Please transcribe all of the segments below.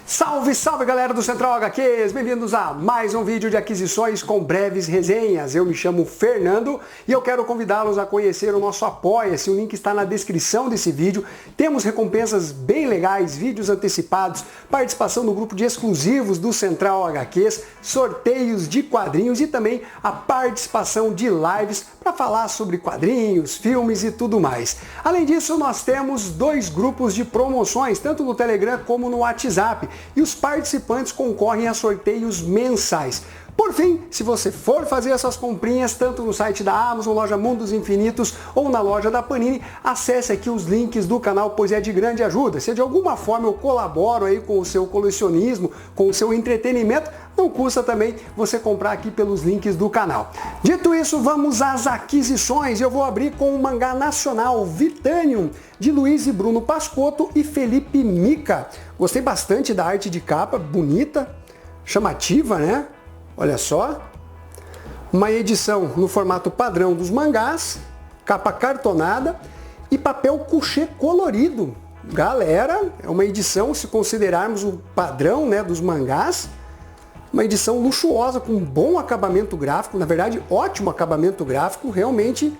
Salve, salve galera do Central HQs, bem-vindos a mais um vídeo de aquisições com breves resenhas. Eu me chamo Fernando e eu quero convidá-los a conhecer o nosso Apoia-se, o link está na descrição desse vídeo. Temos recompensas bem legais, vídeos antecipados, participação no grupo de exclusivos do Central HQs, sorteios de quadrinhos e também a participação de lives para falar sobre quadrinhos, filmes e tudo mais. Além disso, nós temos dois grupos de promoções, tanto no Telegram como no WhatsApp. E os participantes concorrem a sorteios mensais. Por fim, se você for fazer essas comprinhas, tanto no site da Amazon, loja Mundos Infinitos ou na loja da Panini, acesse aqui os links do canal, pois é de grande ajuda. Se de alguma forma eu colaboro aí com o seu colecionismo, com o seu entretenimento, não custa também você comprar aqui pelos links do canal. Dito isso, vamos às aquisições. Eu vou abrir com o mangá nacional Vitanium, de Luiz e Bruno Pascotto e Felipe Mica. Gostei bastante da arte de capa, bonita, chamativa, né? Olha só. Uma edição no formato padrão dos mangás, capa cartonada e papel couché colorido. Galera, é uma edição, se considerarmos o padrão, né, dos mangás, uma edição luxuosa, com bom acabamento gráfico, na verdade, ótimo acabamento gráfico, realmente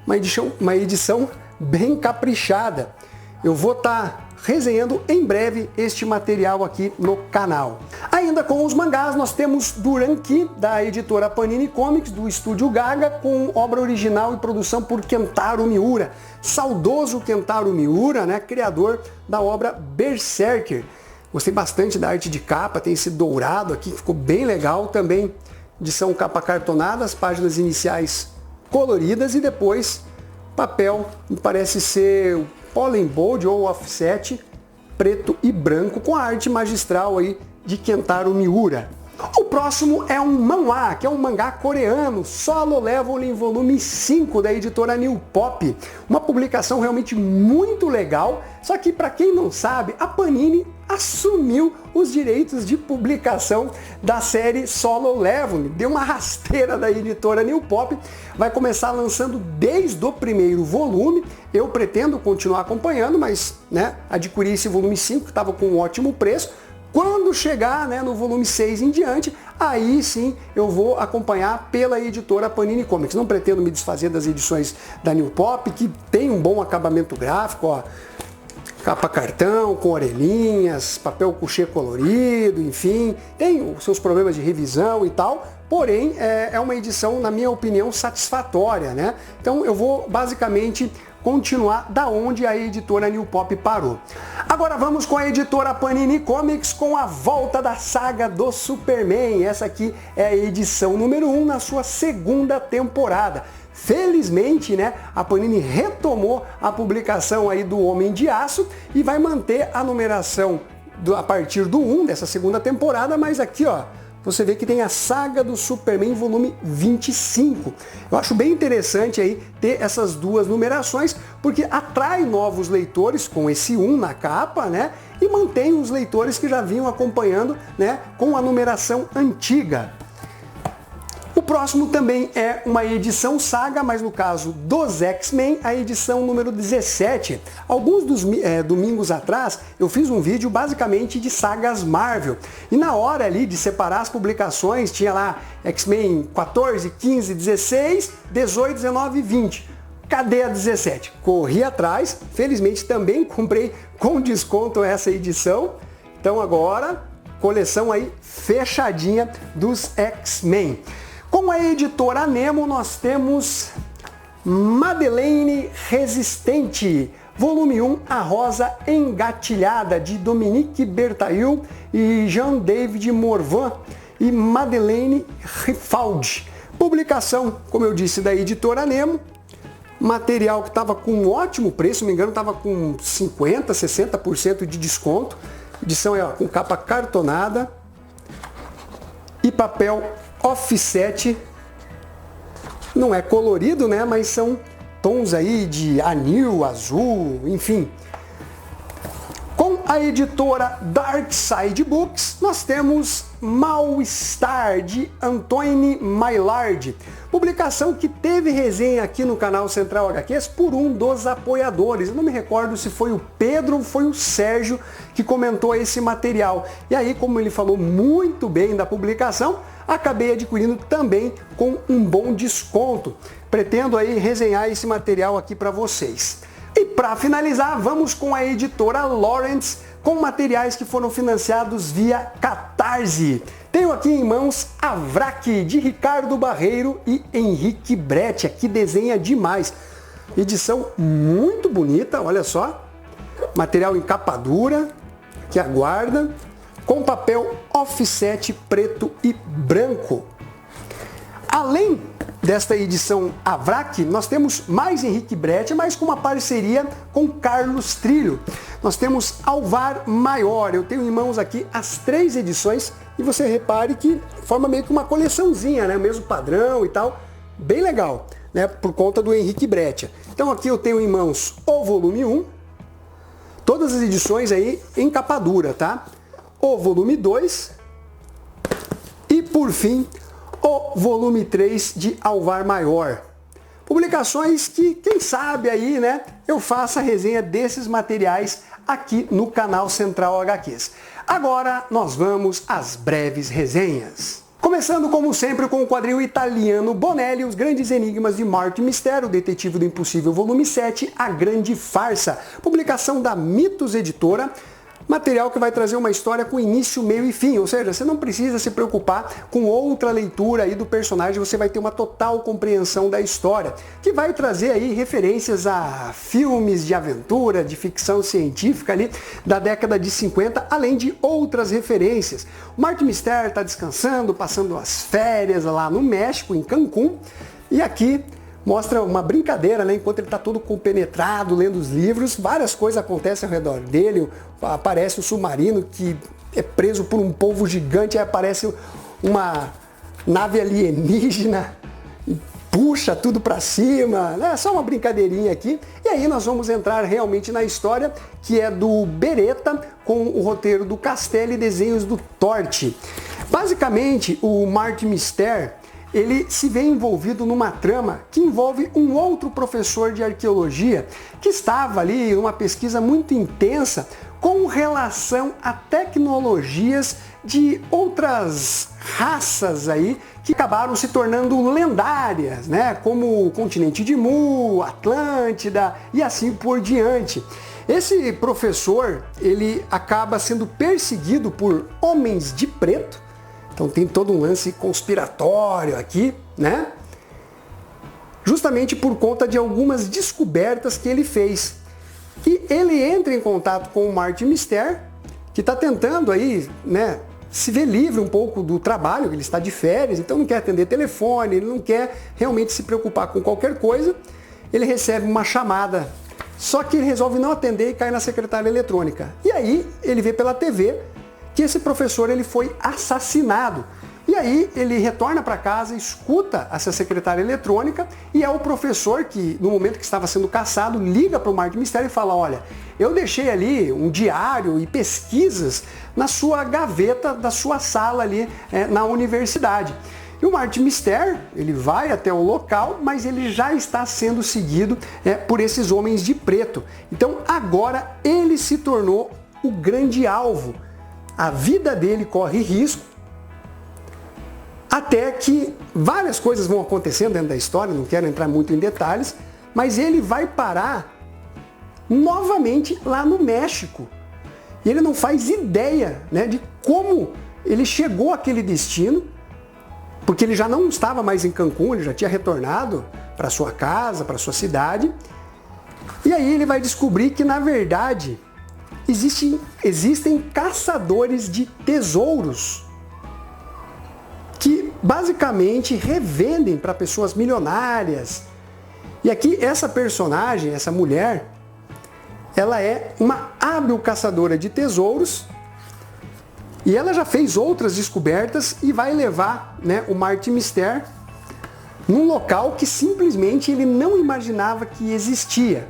uma edição bem caprichada. Eu vou estar resenhando em breve este material aqui no canal. Ainda com os mangás, nós temos Duranqui, da editora Panini Comics, do estúdio Gaga, com obra original e produção por Kentaro Miura. Saudoso Kentaro Miura, né, criador da obra Berserker. Gostei bastante da arte de capa, tem esse dourado aqui, que ficou bem legal. Também edição capa cartonada, as páginas iniciais coloridas e depois papel, me parece ser o Pollen Bold ou Offset, preto e branco, com a arte magistral aí de Kentaro Miura. O próximo é um manhwa, que é um mangá coreano, Solo Leveling volume 5 da editora New Pop. Uma publicação realmente muito legal, só que para quem não sabe, a Panini assumiu os direitos de publicação da série Solo Leveling. Deu uma rasteira da editora New Pop, vai começar lançando desde o primeiro volume. Eu pretendo continuar acompanhando, mas né, adquiri esse volume 5 que estava com um ótimo preço. Quando chegar, né, no volume 6 em diante, aí sim eu vou acompanhar pela editora Panini Comics. Não pretendo me desfazer das edições da New Pop, que tem um bom acabamento gráfico, ó, capa cartão, com orelhinhas, papel couché colorido, enfim, tem os seus problemas de revisão e tal, porém é uma edição, na minha opinião, satisfatória, né? Então eu vou basicamente continuar da onde a editora New Pop parou. Agora vamos com a editora Panini Comics com a volta da saga do Superman. Essa aqui é a edição número 1 na sua segunda temporada. Felizmente, né, a Panini retomou a publicação aí do Homem de Aço e vai manter a numeração a partir do 1 dessa segunda temporada, mas aqui, ó, você vê que tem a saga do Superman volume 25. Eu acho bem interessante aí ter essas duas numerações, porque atrai novos leitores com esse 1 na capa, né? E mantém os leitores que já vinham acompanhando, né, com a numeração antiga. O próximo também é uma edição saga, mas no caso dos X-Men, a edição número 17. Alguns dos domingos atrás, eu fiz um vídeo basicamente de sagas Marvel. E na hora ali de separar as publicações, tinha lá X-Men 14, 15, 16, 18, 19 e 20. Cadê a 17? Corri atrás, felizmente também comprei com desconto essa edição. Então agora, coleção aí fechadinha dos X-Men. Com a editora Nemo, nós temos Madeleine Resistente, volume 1, A Rosa Engatilhada, de Dominique Bertail e Jean-David Morvan e Madeleine Rifaldi. Publicação, como eu disse, da editora Nemo. Material que estava com um ótimo preço, se não me engano, estava com 50%, 60% de desconto. Edição é, ó, com capa cartonada e papel offset. Não é colorido, né, mas são tons aí de anil, azul, enfim. Com a editora Dark Side Books, nós temos Mal-Estar, de Antoine Maillard, publicação que teve resenha aqui no canal Central HQs por um dos apoiadores. Eu não me recordo se foi o Pedro ou foi o Sérgio que comentou esse material. E aí, como ele falou muito bem da publicação, acabei adquirindo também com um bom desconto. Pretendo aí resenhar esse material aqui para vocês. E para finalizar, vamos com a editora Lawrence, com materiais que foram financiados via Catarse. Tenho aqui em mãos A Vrac, de Ricardo Barreiro e Henrique Bretti, que desenha demais. Edição muito bonita, olha só. Material em capa dura, que aguarda, com papel offset preto e branco. Além desta edição A Vrac, nós temos mais Henrique Bretti, mas com uma parceria com Carlos Trilho. Nós temos Alvar Maior. Eu tenho em mãos aqui as 3 edições e você repare que forma meio que uma coleçãozinha, né? Mesmo padrão e tal. Bem legal, né? Por conta do Henrique Bretti. Então aqui eu tenho em mãos o volume 1, todas as edições aí em capa dura, tá? O volume 2 e, por fim, o volume 3 de Alvar Maior. Publicações que, quem sabe aí, né, eu faça a resenha desses materiais aqui no canal Central HQs. Agora nós vamos às breves resenhas. Começando, como sempre, com o quadrinho italiano Bonelli, Os Grandes Enigmas de Martin Mistério, o Detetive do Impossível, volume 7, A Grande Farsa. Publicação da Mitos Editora. Material que vai trazer uma história com início, meio e fim, ou seja, você não precisa se preocupar com outra leitura aí do personagem, você vai ter uma total compreensão da história, que vai trazer aí referências a filmes de aventura, de ficção científica ali da década de 50, além de outras referências. O Martin Mistério está descansando, passando as férias lá no México, em Cancún, e aqui mostra uma brincadeira, né? Enquanto ele está todo compenetrado, lendo os livros, várias coisas acontecem ao redor dele. Aparece um submarino que é preso por um polvo gigante, aí aparece uma nave alienígena e puxa tudo para cima. É só uma brincadeirinha aqui. E aí nós vamos entrar realmente na história, que é do Beretta, com o roteiro do Castelli e desenhos do Torti. Basicamente, o Martin Mistério, ele se vê envolvido numa trama que envolve um outro professor de arqueologia que estava ali numa pesquisa muito intensa com relação a tecnologias de outras raças aí que acabaram se tornando lendárias, né? Como o continente de Mu, Atlântida e assim por diante. Esse professor, ele acaba sendo perseguido por homens de preto. Então tem todo um lance conspiratório aqui, né? Justamente por conta de algumas descobertas que ele fez. E ele entra em contato com o Martin Mistério, que está tentando aí, né, se ver livre um pouco do trabalho, ele está de férias, então não quer atender telefone, ele não quer realmente se preocupar com qualquer coisa. Ele recebe uma chamada, só que ele resolve não atender e cai na secretária eletrônica. E aí ele vê pela TV que esse professor ele foi assassinado. E aí ele retorna para casa, escuta essa secretária eletrônica e é o professor que, no momento que estava sendo caçado, liga para o Martin Mistério e fala: olha, eu deixei ali um diário e pesquisas na sua gaveta da sua sala ali na universidade. E o Martin Mistério, ele vai até o local, mas ele já está sendo seguido por esses homens de preto. Então agora ele se tornou o grande alvo. A vida dele corre risco, até que várias coisas vão acontecendo dentro da história, não quero entrar muito em detalhes, mas ele vai parar novamente lá no México. E ele não faz ideia, né, de como ele chegou àquele destino, porque ele já não estava mais em Cancún, ele já tinha retornado para sua casa, para sua cidade. E aí ele vai descobrir que, na verdade, existem caçadores de tesouros que basicamente revendem para pessoas milionárias. E aqui essa personagem, essa mulher, ela é uma hábil caçadora de tesouros e ela já fez outras descobertas e vai levar, né, o Martin Mistério num local que simplesmente ele não imaginava que existia.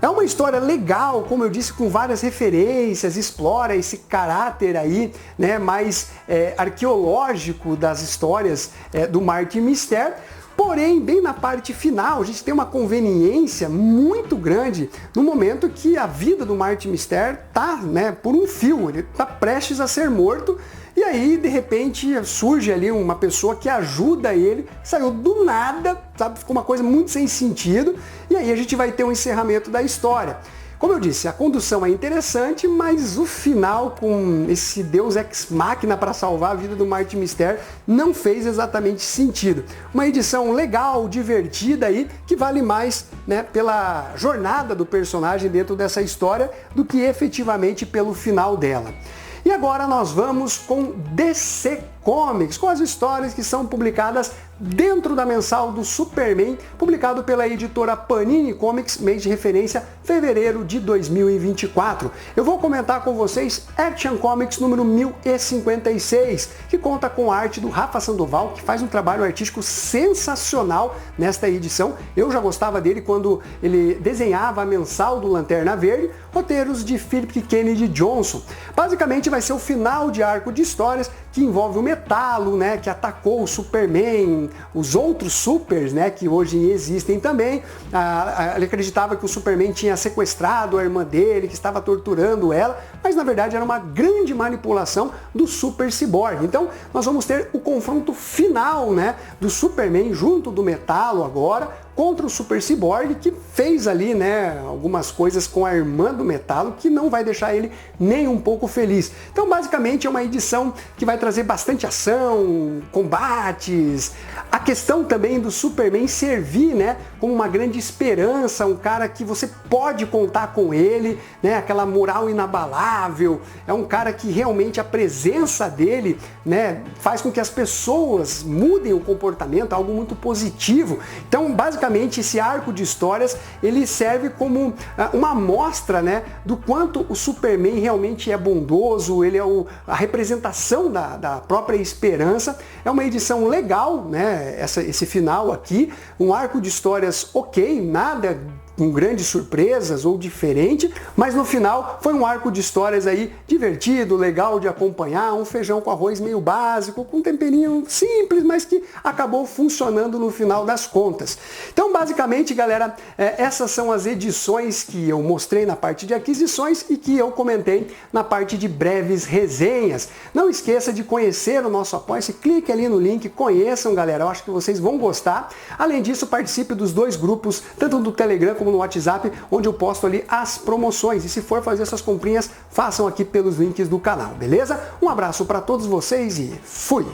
É uma história legal, como eu disse, com várias referências, explora esse caráter aí, né, mais arqueológico das histórias do Martin Mister. Porém, bem na parte final, a gente tem uma conveniência muito grande no momento que a vida do Martin Mister tá, né, por um fio, ele tá prestes a ser morto. E aí, de repente, surge ali uma pessoa que ajuda ele, saiu do nada, sabe? Ficou uma coisa muito sem sentido. E aí a gente vai ter um encerramento da história. Como eu disse, a condução é interessante, mas o final com esse Deus Ex Machina para salvar a vida do Martin Mister não fez exatamente sentido. Uma edição legal, divertida aí, que vale mais, né, pela jornada do personagem dentro dessa história do que efetivamente pelo final dela. E agora nós vamos com DC Comics, com as histórias que são publicadas dentro da mensal do Superman, publicado pela editora Panini Comics, mês de referência, fevereiro de 2024. Eu vou comentar com vocês Action Comics número 1056, que conta com a arte do Rafa Sandoval, que faz um trabalho artístico sensacional nesta edição. Eu já gostava dele quando ele desenhava a mensal do Lanterna Verde, roteiros de Philip Kennedy Johnson. Basicamente vai ser o final de arco de histórias que envolve o Metalo, né, que atacou o Superman, os outros supers, né, que hoje existem também. Ele acreditava que o Superman tinha sequestrado a irmã dele, que estava torturando ela, mas na verdade era uma grande manipulação do Super Cyborg. Então nós vamos ter o confronto final, né, do Superman junto do Metalo agora, contra o Super Cyborg, que fez ali, né, algumas coisas com a irmã do Metalo que não vai deixar ele nem um pouco feliz. Então, basicamente, é uma edição que vai trazer bastante ação, combates, a questão também do Superman servir, né, como uma grande esperança, um cara que você pode contar com ele, né, aquela moral inabalável, é um cara que realmente a presença dele, né, faz com que as pessoas mudem o comportamento, algo muito positivo. Então, basicamente, esse arco de histórias, ele serve como uma amostra, né, do quanto o Superman realmente é bondoso, ele é a representação da própria esperança. É uma edição legal, né, esse final aqui, um arco de histórias ok, nada com grandes surpresas ou diferente, mas no final foi um arco de histórias aí divertido, legal de acompanhar, um feijão com arroz meio básico, com um temperinho simples, mas que acabou funcionando no final das contas. Então, basicamente, galera, essas são as edições que eu mostrei na parte de aquisições e que eu comentei na parte de breves resenhas. Não esqueça de conhecer o nosso Apoia-se, clique ali no link, conheçam, galera, eu acho que vocês vão gostar. Além disso, participe dos dois grupos, tanto do Telegram como no WhatsApp, onde eu posto ali as promoções. E se for fazer essas comprinhas, façam aqui pelos links do canal, beleza? Um abraço para todos vocês e fui!